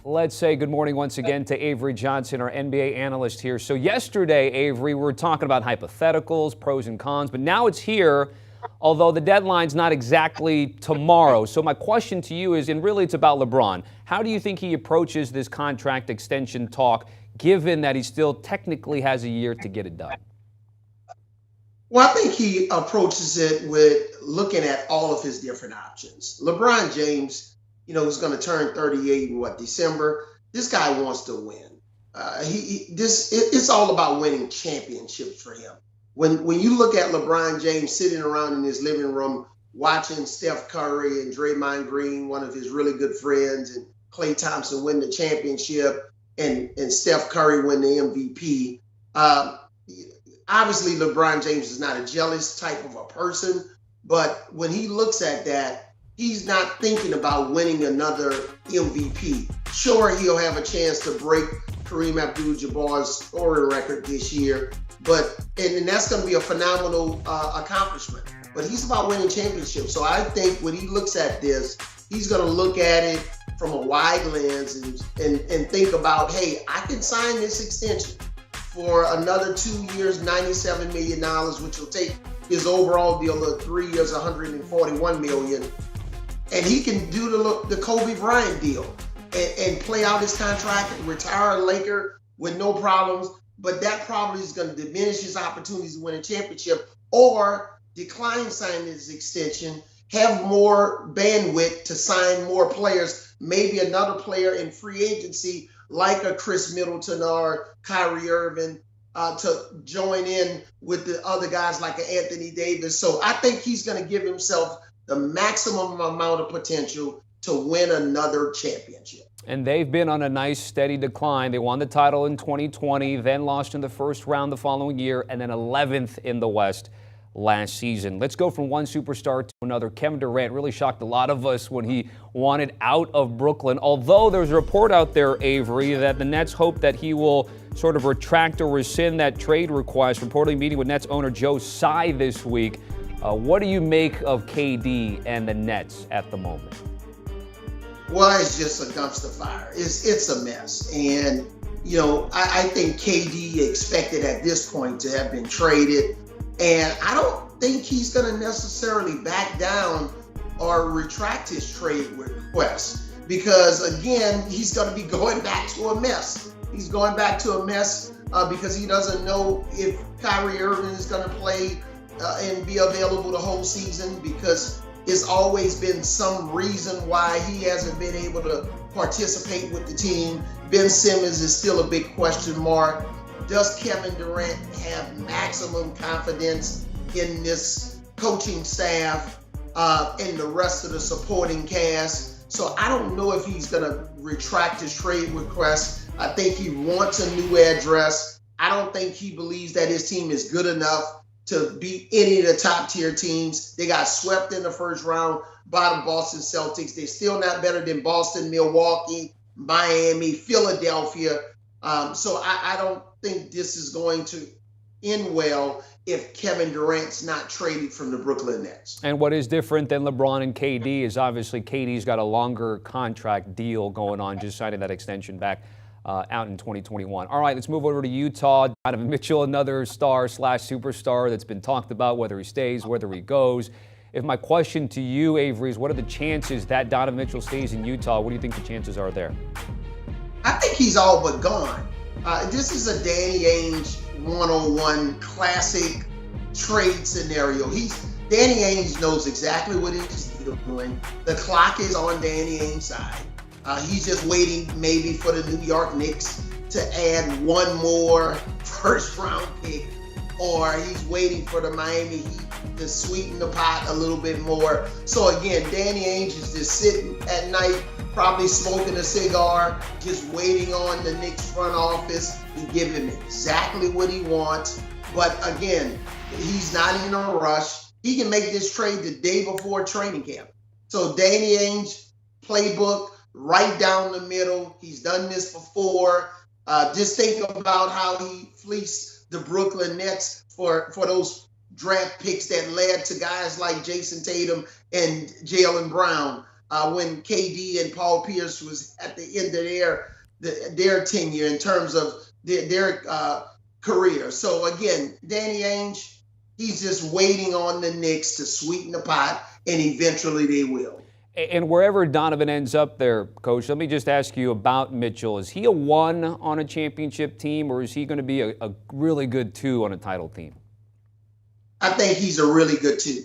Let's say good morning once again to Avery Johnson, our NBA analyst here. So yesterday, Avery, we were talking about hypotheticals, pros and cons, but now it's here, although the deadline's not exactly tomorrow. So my question to you is, and really it's about LeBron, how do you think he approaches this contract extension talk, given that he still technically has a year to get it done? Well, I think he approaches it with looking at all of his different options. LeBron James, who's going to turn 38 in December. This guy wants to win. It's all about winning championships for him. When you look at LeBron James sitting around in his living room watching Steph Curry and Draymond Green, one of his really good friends, and Klay Thompson win the championship, and Steph Curry win the MVP. Obviously, LeBron James is not a jealous type of a person, but when he looks at that, he's not thinking about winning another MVP. Sure, he'll have a chance to break Kareem Abdul-Jabbar's scoring record this year, and that's going to be a phenomenal accomplishment. But he's about winning championships. So I think when he looks at this, he's going to look at it from a wide lens and think about, hey, I can sign this extension for another 2 years, $97 million, which will take his overall deal of 3 years, $141 million. And he can do the Kobe Bryant deal and play out his contract and retire a Laker with no problems. But that probably is going to diminish his opportunities to win a championship, or decline signing his extension, have more bandwidth to sign more players, maybe another player in free agency like a Chris Middleton or Kyrie Irving, to join in with the other guys like Anthony Davis. So I think he's going to give himself the maximum amount of potential to win another championship. And they've been on a nice, steady decline. They won the title in 2020, then lost in the first round the following year, and then 11th in the West last season. Let's go from one superstar to another. Kevin Durant really shocked a lot of us when he wanted out of Brooklyn, although there's a report out there, Avery, that the Nets hope that he will sort of retract or rescind that trade request, reportedly meeting with Nets owner Joe Tsai this week. What do you make of KD and the Nets at the moment? Well, it's just a dumpster fire. It's a mess. And, I think KD expected at this point to have been traded. And I don't think he's going to necessarily back down or retract his trade request, because, again, he's going to be going back to a mess. He's going back to a mess because he doesn't know if Kyrie Irving is going to play and be available the whole season, because it's always been some reason why he hasn't been able to participate with the team. Ben Simmons is still a big question mark. Does Kevin Durant have maximum confidence in this coaching staff and the rest of the supporting cast? So I don't know if he's going to retract his trade request. I think he wants a new address. I don't think he believes that his team is good enough to beat any of the top tier teams. They got swept in the first round by the Boston Celtics. They're still not better than Boston, Milwaukee, Miami, Philadelphia. So I don't think this is going to end well if Kevin Durant's not traded from the Brooklyn Nets. And what is different than LeBron and KD is obviously KD's got a longer contract deal going on, just signing that extension back out in 2021. All right, let's move over to Utah. Donovan Mitchell, another star/superstar that's been talked about, whether he stays, whether he goes. If my question to you, Avery, is what are the chances that Donovan Mitchell stays in Utah? What do you think the chances are there? I think he's all but gone. This is a Danny Ainge 101 classic trade scenario. Danny Ainge knows exactly what he's doing. The clock is on Danny Ainge's side. He's just waiting maybe for the New York Knicks to add one more first-round pick, or he's waiting for the Miami Heat to sweeten the pot a little bit more. So again, Danny Ainge is just sitting at night, probably smoking a cigar, just waiting on the Knicks front office to give him exactly what he wants. But again, he's not in a rush. He can make this trade the day before training camp. So Danny Ainge playbook, right down the middle. He's done this before. Just think about how he fleeced the Brooklyn Nets for those draft picks that led to guys like Jason Tatum and Jaylen Brown. when KD and Paul Pierce was at the end of their tenure in terms of their career. So again, Danny Ainge, he's just waiting on the Knicks to sweeten the pot, and eventually they will. And wherever Donovan ends up there, Coach, let me just ask you about Mitchell. Is he a 1 on a championship team, or is he going to be a really good 2 on a title team? I think he's a really good 2.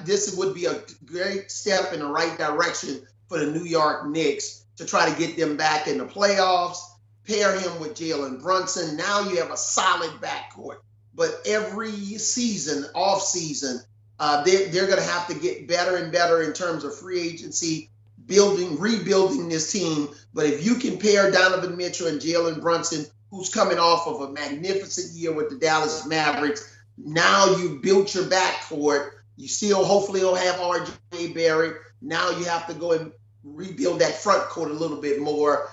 This would be a great step in the right direction for the New York Knicks to try to get them back in the playoffs, pair him with Jalen Brunson. Now you have a solid backcourt. But every season, off season, they're going to have to get better and better in terms of free agency, rebuilding this team. But if you can pair Donovan Mitchell and Jalen Brunson, who's coming off of a magnificent year with the Dallas Mavericks, now you built your backcourt. You still hopefully don't have R.J. Barrett. Now you have to go and rebuild that front court a little bit more.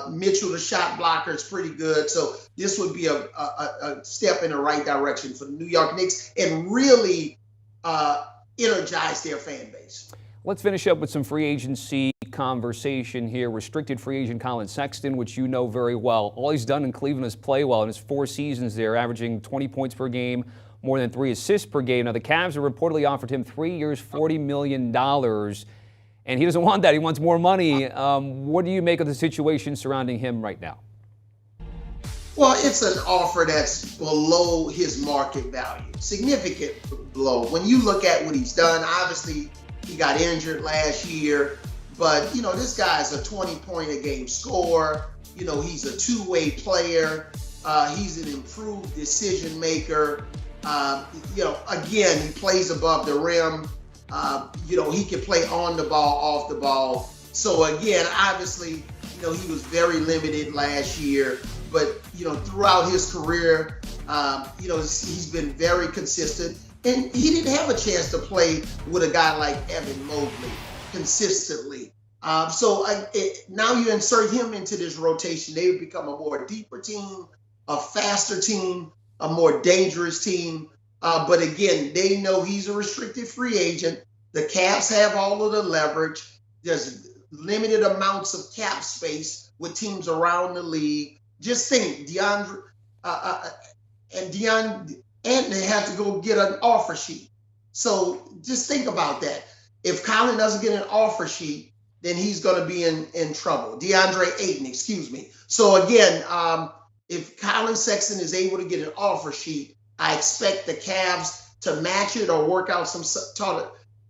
Mitchell, the shot blocker, is pretty good. So this would be a step in the right direction for the New York Knicks and really energize their fan base. Let's finish up with some free agency conversation here. Restricted free agent Collin Sexton, which you know very well. All he's done in Cleveland is play well in his 4 seasons there, averaging 20 points per game, more than 3 assists per game. Now, the Cavs have reportedly offered him 3 years, $40 million, and he doesn't want that. He wants more money. What do you make of the situation surrounding him right now? Well, it's an offer that's below his market value, significant below. When you look at what he's done, obviously he got injured last year, but, this guy's a 20-point-a-game scorer. He's a two-way player. He's an improved decision maker. Again, he plays above the rim. He can play on the ball, off the ball. So again, obviously, he was very limited last year, but, throughout his career, he's been very consistent, and he didn't have a chance to play with a guy like Evan Mobley consistently. Now you insert him into this rotation, they would become a more deeper team, a faster team, a more dangerous team. But again, they know he's a restricted free agent. The Cavs have all of the leverage. There's limited amounts of cap space with teams around the league. Just think, DeAndre and they have to go get an offer sheet. So just think about that. If Collin doesn't get an offer sheet, then he's going to be in trouble. DeAndre Ayton, excuse me. So again, if Collin Sexton is able to get an offer sheet, I expect the Cavs to match it or work out some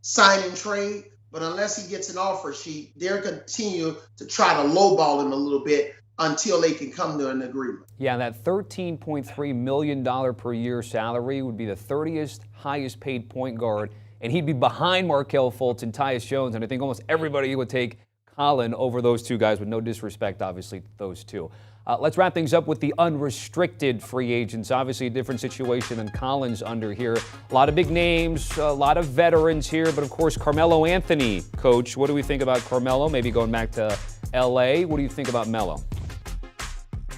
sign and trade. But unless he gets an offer sheet, they'll continue to try to lowball him a little bit until they can come to an agreement. Yeah, that $13.3 million per year salary would be the 30th highest paid point guard, and he'd be behind Markelle Fultz and Tyus Jones, and I think almost everybody would take Collin over those two guys, with no disrespect, obviously, to those two. Let's wrap things up with the unrestricted free agents. Obviously, a different situation than Collin's under here. A lot of big names, a lot of veterans here, but of course, Carmelo Anthony, Coach. What do we think about Carmelo? Maybe going back to L.A. What do you think about Melo?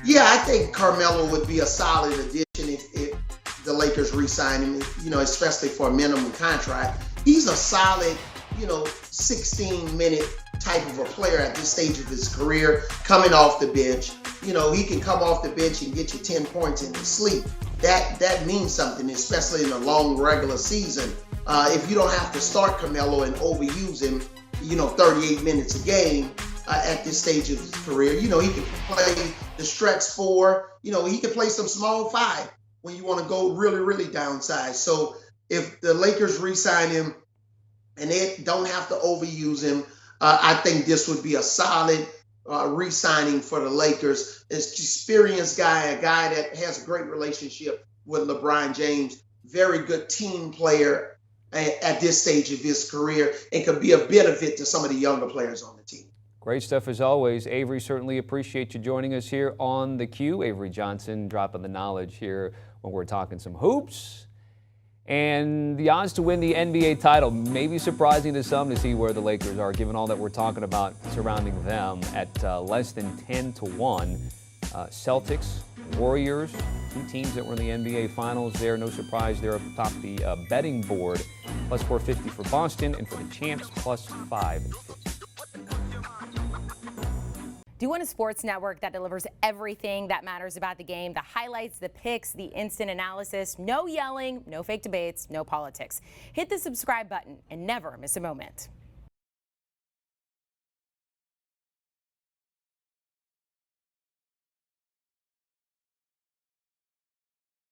Yeah, I think Carmelo would be a solid addition if the Lakers re-sign him, especially for a minimum contract. He's a solid, 16-minute type of a player at this stage of his career, coming off the bench. He can come off the bench and get you 10 points in his sleep. That means something, especially in a long regular season. If you don't have to start Carmelo and overuse him, 38 minutes a game at this stage of his career. He can play the stretch 4. He can play some small 5 when you want to go really, really downside. So if the Lakers re-sign him and they don't have to overuse him, I think this would be a solid re-signing for the Lakers. An experienced guy, a guy that has a great relationship with LeBron James, very good team player at this stage of his career, and could be a benefit to some of the younger players on the team. Great stuff as always. Avery, certainly appreciate you joining us here on The Q. Avery Johnson dropping the knowledge here when we're talking some hoops. And the odds to win the NBA title, maybe surprising to some to see where the Lakers are, given all that we're talking about surrounding them, at less than 10-1. Celtics, Warriors, 2 teams that were in the NBA Finals there. No surprise they're atop the betting board plus 450 for Boston, and for the champs, plus 550. Do you want a sports network that delivers everything that matters about the game? The highlights, the picks, the instant analysis, no yelling, no fake debates, no politics. Hit the subscribe button and never miss a moment.